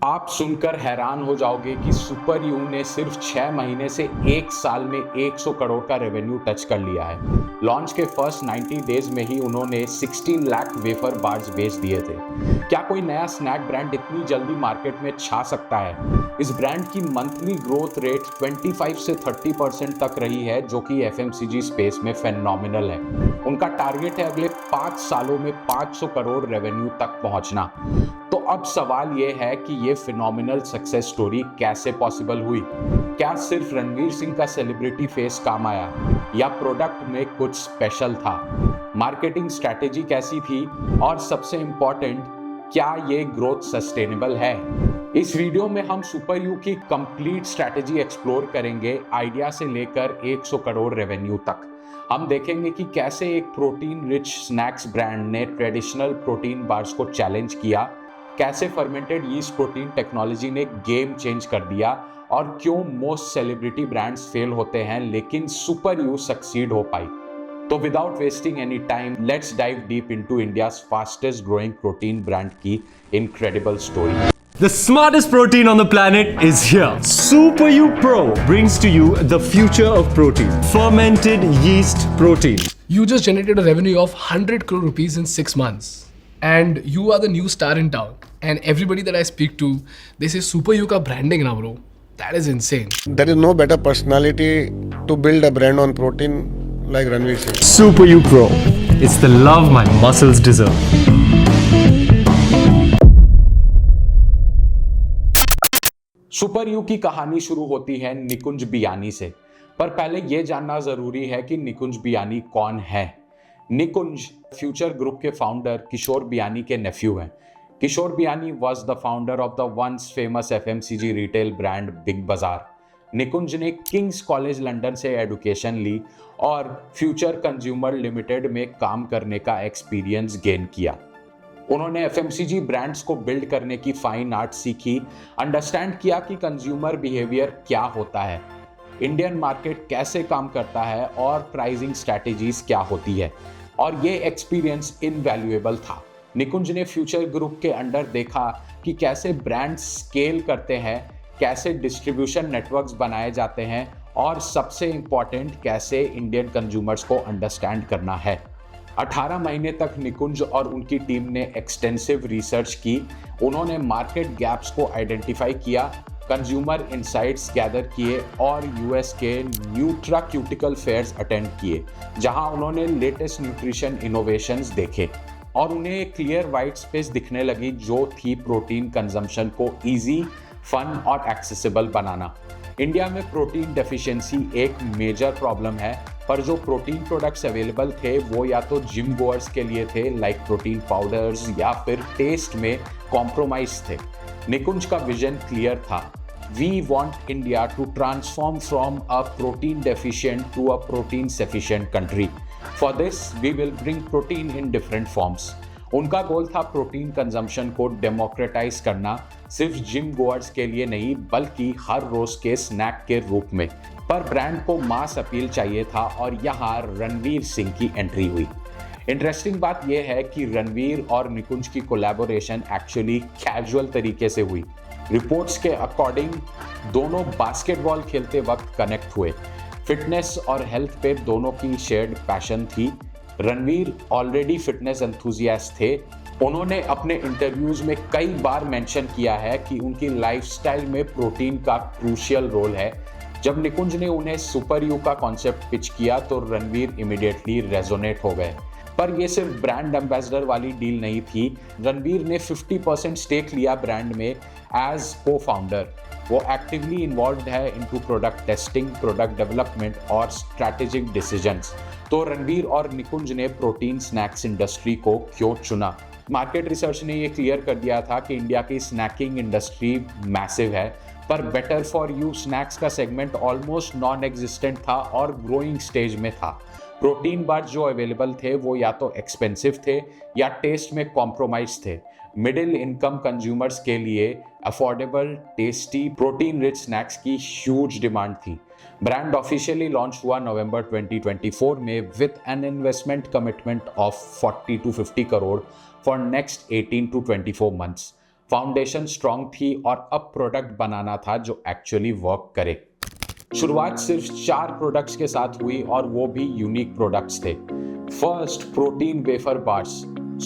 आप सुनकर हैरान हो जाओगे कि सुपर यू ने सिर्फ 6 महीने से 1 साल में 100 करोड़ का रेवेन्यू टच कर लिया है। लॉन्च के फर्स्ट 90 डेज में ही उन्होंने 16 लाख वेफर बार्स बेच दिए थे। क्या कोई नया स्नैक ब्रांड इतनी जल्दी मार्केट में छा सकता है? इस ब्रांड की मंथली ग्रोथ रेट 25 से 30% तक रही है, जो कि एफएमसीजी स्पेस में फेनोमिनल है। उनका टारगेट है अगले 5 सालों में 500 करोड़ रेवेन्यू तक पहुंचना। तो अब सवाल ये है कि ये फिनोमिनल सक्सेस स्टोरी कैसे पॉसिबल हुई? क्या सिर्फ रणवीर सिंह का सेलिब्रिटी फेस काम आया, या प्रोडक्ट में कुछ स्पेशल था? मार्केटिंग स्ट्रैटेजी कैसी थी, और सबसे इंपॉर्टेंट, क्या ये ग्रोथ सस्टेनेबल है? इस वीडियो में हम सुपर यू की कंप्लीट स्ट्रैटेजी एक्सप्लोर करेंगे, आइडिया से लेकर 100 करोड़ रेवेन्यू तक। हम देखेंगे कि कैसे एक प्रोटीन रिच स्नैक्स ब्रांड ने ट्रेडिशनल प्रोटीन बार्स को चैलेंज किया, कैसे फर्मेंटेड यीस्ट प्रोटीन टेक्नोलॉजी ने गेम चेंज कर दिया, और क्यों मोस्ट सेलिब्रिटी ब्रांड्स फेल होते हैं लेकिन सुपर यू सक्सीड हो पाई। तो without wasting any time, let's dive deep into India's fastest growing protein brand की incredible story. The smartest protein on the planet is here. Super U Pro brings to you the future of protein. Fermented yeast protein. You just generated a revenue of 100 crore rupees in 6 months. And you are the new star in town. And everybody that I speak to, they say Super U ka branding na bro. That is insane. There is no better personality to build a brand on protein like Ranveer Singh. Super U Pro. It's the love my muscles deserve. Super you की कहानी शुरू होती है निकुंज बियानी से, पर पहले यह जानना जरूरी है कि निकुंज बियानी कौन है। निकुंज फ्यूचर ग्रुप के फाउंडर किशोर बियानी के नेफ्यू हैं। Kishore Biyani was the founder of the once famous FMCG retail brand Big Bazaar. Nikunj ने किंग्स कॉलेज लंदन से एजुकेशन ली और फ्यूचर कंज्यूमर लिमिटेड में काम करने का एक्सपीरियंस गेन किया। उन्होंने एफएमसीजी ब्रांड्स को बिल्ड करने की फाइन आर्ट सीखी, अंडरस्टैंड किया कि कंज्यूमर बिहेवियर क्या होता है, इंडियन मार्केट कैसे काम करता है और प्राइसिंग स्ट्रैटेजीज क्या होती है, और ये एक्सपीरियंस इनवैल्यूएबल था। निकुंज ने फ्यूचर ग्रुप के अंडर देखा कि कैसे ब्रांड्स स्केल करते हैं, कैसे डिस्ट्रीब्यूशन नेटवर्क्स बनाए जाते हैं, और सबसे इंपॉर्टेंट, कैसे इंडियन कंज्यूमर्स को अंडरस्टैंड करना है। 18 महीने तक निकुंज और उनकी टीम ने एक्सटेंसिव रिसर्च की। उन्होंने मार्केट गैप्स को आइडेंटिफाई किया, कंज्यूमर इनसाइट्स गैदर किए और यूएस के न्यूट्राक्यूटिकल फेयर्स अटेंड किए, जहां उन्होंने लेटेस्ट न्यूट्रिशन इनोवेशंस देखे और उन्हें एक क्लियर वाइट स्पेस दिखने लगी, जो थी प्रोटीन कंजम्पशन को ईजी, फन और एक्सेसिबल बनाना। इंडिया में प्रोटीन डेफिशिएंसी एक मेजर प्रॉब्लम है, पर जो प्रोटीन प्रोडक्ट्स अवेलेबल थे वो या तो जिम गोअर्स के लिए थे, लाइक प्रोटीन पाउडर्स, या फिर टेस्ट में कॉम्प्रोमाइज थे। निकुंज का विजन क्लियर था, we want India to transform from a protein deficient to a protein sufficient country. For this we will bring protein in different forms. उनका गोल था protein consumption को democratise करना, सिर्फ gym goers के लिए नहीं बल्कि हर रोज के स्नैक के रूप में। पर ब्रांड को मास अपील चाहिए था, और यहाँ रणवीर सिंह की एंट्री हुई। इंटरेस्टिंग बात यह है कि रणवीर और निकुंज की कोलैबोरेशन एक्चुअली कैजुअल तरीके से हुई। रिपोर्ट्स के अकॉर्डिंग दोनों बास्केटबॉल खेलते वक्त कनेक्ट हुए। फिटनेस और हेल्थ पे दोनों की शेयर्ड पैशन थी। रणवीर ऑलरेडी फिटनेस एंथुजियास्ट थे। उन्होंने अपने इंटरव्यूज में कई बार मेंशन किया है कि उनकी लाइफस्टाइल में प्रोटीन का क्रूशियल रोल है। जब निकुंज ने उन्हें सुपर यू का कॉन्सेप्ट पिच किया तो रणवीर इमीडिएटली रेजोनेट हो गए। पर यह सिर्फ ब्रांड एम्बेसडर वाली डील नहीं थी। रणवीर ने 50% स्टेक लिया ब्रांड में एज को फाउंडर। वो एक्टिवली इन्वॉल्व है into product testing, product development और स्ट्रैटेजिक डिसीजंस। तो रणवीर और निकुंज ने प्रोटीन स्नैक्स इंडस्ट्री को क्यों चुना? मार्केट रिसर्च ने ये क्लियर कर दिया था कि इंडिया की स्नैकिंग इंडस्ट्री मैसिव है, पर बेटर फॉर यू स्नैक्स का सेगमेंट ऑलमोस्ट नॉन एग्जिस्टेंट था और ग्रोइंग स्टेज में था। प्रोटीन बार जो अवेलेबल थे वो या तो एक्सपेंसिव थे या टेस्ट में कॉम्प्रोमाइज थे। मिडिल इनकम कंज्यूमर्स के लिए affordable, tasty, protein rich snacks की ह्यूज डिमांड थी। ब्रांड ऑफिशियली लॉन्च हुआ नवंबर 2024 में with an investment commitment of 40 to 50 crore for next 18 to 24 months. Foundation strong थी और अब प्रोडक्ट बनाना था जो एक्चुअली वर्क करे। शुरुआत सिर्फ 4 प्रोडक्ट्स के साथ हुई और वो भी यूनिक प्रोडक्ट्स थे। First, protein wafer bars.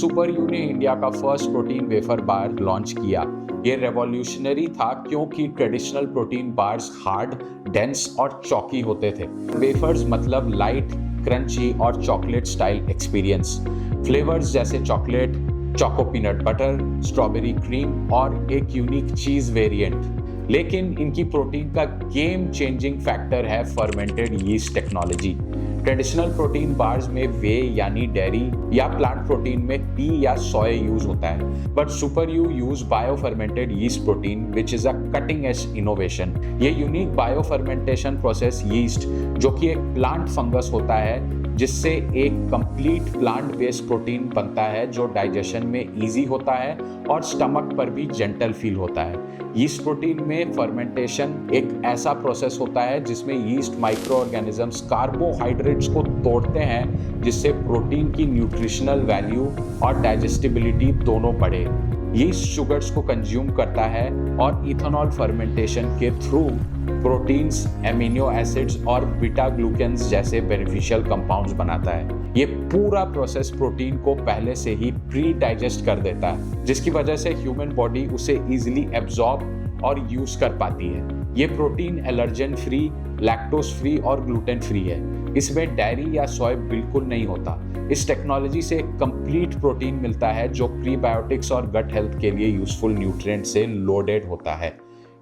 Super you ने इंडिया का first protein wafer bar launch किया। ये रेवोल्यूशनरी था क्योंकि traditional protein bars hard, dense और चॉकी होते थे। वेफर्स मतलब लाइट, क्रंची और चॉकलेट स्टाइल एक्सपीरियंस। फ्लेवर्स जैसे chocolate, choco peanut butter, strawberry cream और एक यूनिक चीज वेरिएंट। लेकिन इनकी प्रोटीन का गेम चेंजिंग फैक्टर है fermented yeast technology. Traditional protein bars में वे यानी डेयरी या प्लांट प्रोटीन में पी या सोया यूज होता है, but SuperYou use bio fermented yeast protein which is a cutting edge innovation. ये unique bio fermentation process yeast, जो कि एक प्लांट फंगस होता है, जिससे एक कंप्लीट प्लांट बेस्ड प्रोटीन बनता है जो डाइजेशन में इजी होता है और स्टमक पर भी जेंटल फील होता है। यीस्ट प्रोटीन में फर्मेंटेशन एक ऐसा प्रोसेस होता है जिसमें यीस्ट माइक्रो ऑर्गेनिजम्स कार्बोहाइड्रेट्स को तोड़ते हैं, जिससे प्रोटीन की न्यूट्रिशनल वैल्यू और डाइजेस्टिबिलिटी दोनों बढ़े। यीस्ट शुगर्स को कंज्यूम करता है और इथेनॉल फर्मेंटेशन के थ्रू प्रोटीन्स, एमिनो एसिड्स और बीटा ग्लूकेन्स जैसे बेनिफिशियल कंपाउंड्स बनाता है। ये पूरा प्रोसेस प्रोटीन को पहले से ही प्री डाइजेस्ट कर देता है, जिसकी वजह से ह्यूमन बॉडी उसे इजीली एब्जॉर्ब और यूज कर पाती है। ये protein allergen free, lactose free और ग्लूटेन फ्री है। इसमें डेयरी या सोया बिल्कुल नहीं होता। इस टेक्नोलॉजी से कंप्लीट प्रोटीन मिलता है जो प्रीबायोटिक्स और गट हेल्थ के लिए यूजफुल न्यूट्रिएंट से लोडेड होता है।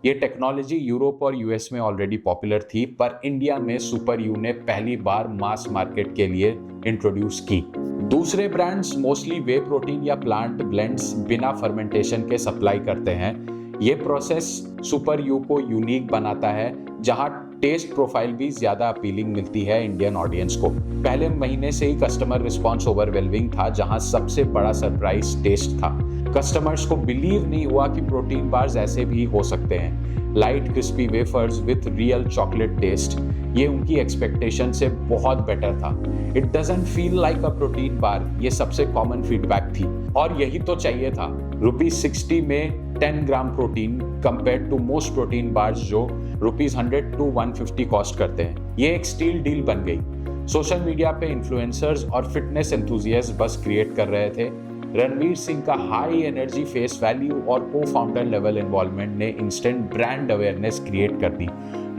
ये टेक्नोलॉजी यूरोप और यूएस में ऑलरेडी पॉपुलर थी, पर इंडिया में सुपर यू ने पहली बार मास मार्केट के लिए इंट्रोड्यूस की। दूसरे ब्रांड्स मोस्टली वे प्रोटीन या प्लांट ब्लेंड्स बिना फर्मेंटेशन के सप्लाई करते हैं। ये प्रोसेस सुपर यू को यूनिक बनाता है, जहां टेस्ट प्रोफाइल भी ज्यादा अपीलिंग मिलती है इंडियन ऑडियंस को। पहले महीने से ही कस्टमर रिस्पांस ओवरवेलमिंग था, जहां सबसे बड़ा सरप्राइज टेस्ट था। कस्टमर्स को बिलीव नहीं हुआ कि प्रोटीन बार्स ऐसे भी हो सकते हैं। Light crispy wafers with real chocolate taste, ये उनकी एक्सपेक्टेशन से बहुत बेटर था। It doesn't feel like a protein bar, ये सबसे कॉमन फीडबैक थी और यही तो चाहिए था। ₹60 में 10 gram protein compare to most protein bars जो ₹100 to 150 कॉस्ट करते हैं। ये एक स्टील डील बन गई। सोशल मीडिया पे इन्फ्लुएंसर्स और फिटनेस एंथुजियास्ट बस क्रिएट कर रहे थे। रणवीर सिंह का हाई एनर्जी फेस वैल्यू और को फाउंडर लेवल इन्वॉल्वमेंट ने इंस्टेंट ब्रांड अवेयरनेस क्रिएट कर दी।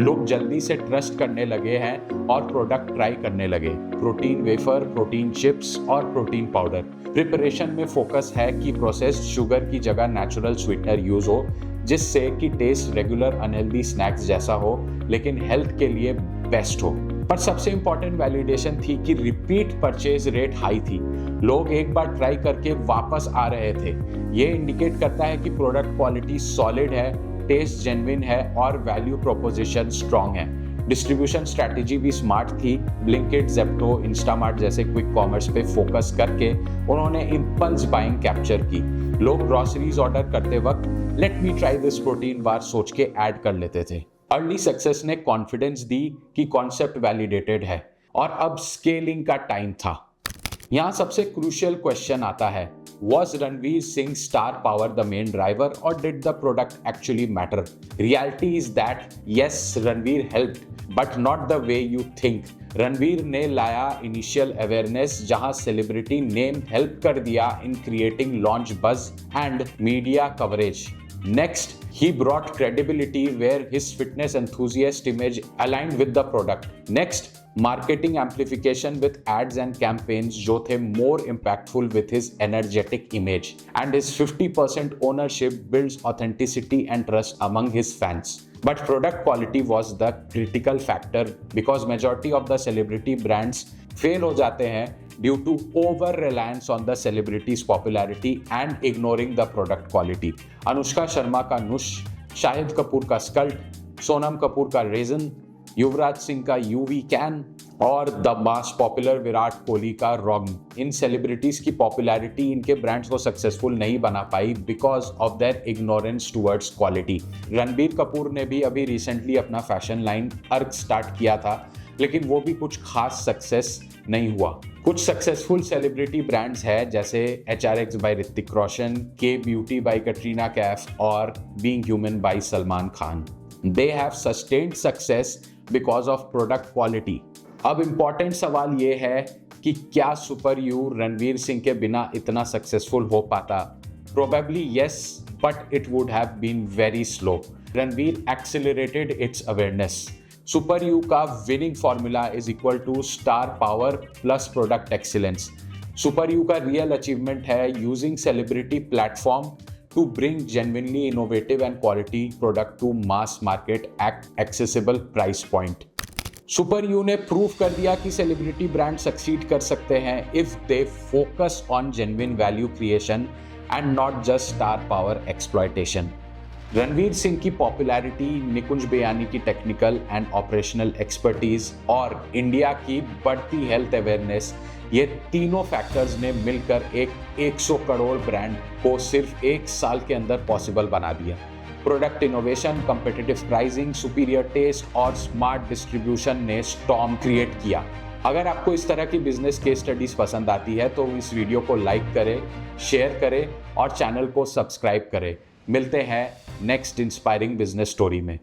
लोग जल्दी से ट्रस्ट करने लगे हैं और प्रोडक्ट ट्राई करने लगे। प्रोटीन वेफर, प्रोटीन चिप्स और प्रोटीन पाउडर। प्रिपरेशन में फोकस है कि प्रोसेस्ड शुगर की जगह नेचुरल स्वीटनर यूज हो, जिससे कि टेस्ट रेगुलर अनहेल्दी स्नैक्स जैसा हो लेकिन हेल्थ के लिए बेस्ट हो। पर सबसे इंपॉर्टेंट वैलिडेशन थी कि रिपीट परचेज रेट हाई थी। लोग एक बार ट्राई करके वापस आ रहे थे। ये इंडिकेट करता है कि प्रोडक्ट क्वालिटी सॉलिड है, टेस्ट जेन्युइन है और वैल्यू प्रोपोजिशन स्ट्रांग है। डिस्ट्रीब्यूशन स्ट्रैटेजी भी स्मार्ट थी। ब्लिंकिट, ज़ेप्टो, इंस्टामार्ट जैसे क्विक कॉमर्स पे फोकस करके उन्होंने इंपल्स बाइंग कैप्चर की। लोग ग्रोसरीज ऑर्डर करते वक्त let me try this protein bar सोच के ऐड कर लेते थे। अर्ली सक्सेस ने कॉन्फिडेंस दी कि कॉन्सेप्ट वैलिडेटेड है और अब स्केलिंग का टाइम था। यहाँ सबसे क्रूशियल क्वेश्चन आता है, was Ranveer Singh's star power the main driver or did the product actually matter? Reality is that yes, Ranveer helped, but not the way you think. Ranveer ने लाया इनिशियल अवेयरनेस, जहां celebrity name help कर दिया in creating launch बज and media coverage. Next, he brought credibility where his fitness enthusiast image aligned with the product. Next, marketing amplification with ads and campaigns जो थे more impactful with his energetic image. And his 50% ownership builds authenticity and trust among his fans. But product quality was the critical factor because majority of the celebrity brands fail हो जाते हैं due to over reliance on the celebrity's popularity and ignoring the product quality. Anushka Sharma का नुश, शाहिद कपूर का स्कल्ट, सोनम कपूर का raisin, Yuvraj Singh का YouWeCan और the mass popular Virat Kohli का Wrogn. इन सेलिब्रिटीज की पॉपुलैरिटी इनके ब्रांड्स को सक्सेसफुल नहीं बना पाई because of their ignorance towards quality. Ranbir Kapoor ने भी अभी रिसेंटली अपना फैशन लाइन अर्क स्टार्ट किया था, लेकिन वो भी कुछ खास सक्सेस नहीं हुआ। कुछ सक्सेसफुल सेलिब्रिटी ब्रांड्स हैं जैसे HRX by Hrithik Roshan, K Beauty by Katrina Kaif और Being Human by Salman Khan. They have sustained success because of product quality. अब इम्पॉर्टेंट सवाल ये है कि क्या सुपर यू रणवीर सिंह के बिना इतना सक्सेसफुल हो पाता? Probably yes, but it would have been very slow. Ranveer accelerated its awareness. Super U का winning formula is equal to star power plus product excellence. Super U का real achievement है using celebrity platform to bring genuinely innovative and quality product to mass market at accessible price point. Super you ने prove कर दिया कि celebrity brand succeed कर सकते हैं if they focus on genuine value creation and not just star power exploitation. Ranveer Singh की popularity, निकुंज बियानी की technical and operational expertise और इंडिया की बढ़ती हेल्थ अवेयरनेस, ये तीनों फैक्टर्स ने मिलकर एक 100 करोड़ ब्रांड को सिर्फ 1 साल के अंदर पॉसिबल बना दिया। Product innovation, competitive pricing, superior taste और स्मार्ट डिस्ट्रीब्यूशन ने स्टॉर्म क्रिएट किया। अगर आपको इस तरह की बिजनेस केस स्टडीज पसंद आती है तो इस वीडियो को लाइक करें, शेयर करें और चैनल को सब्सक्राइब करें। मिलते हैं नेक्स्ट इंस्पायरिंग बिजनेस स्टोरी में।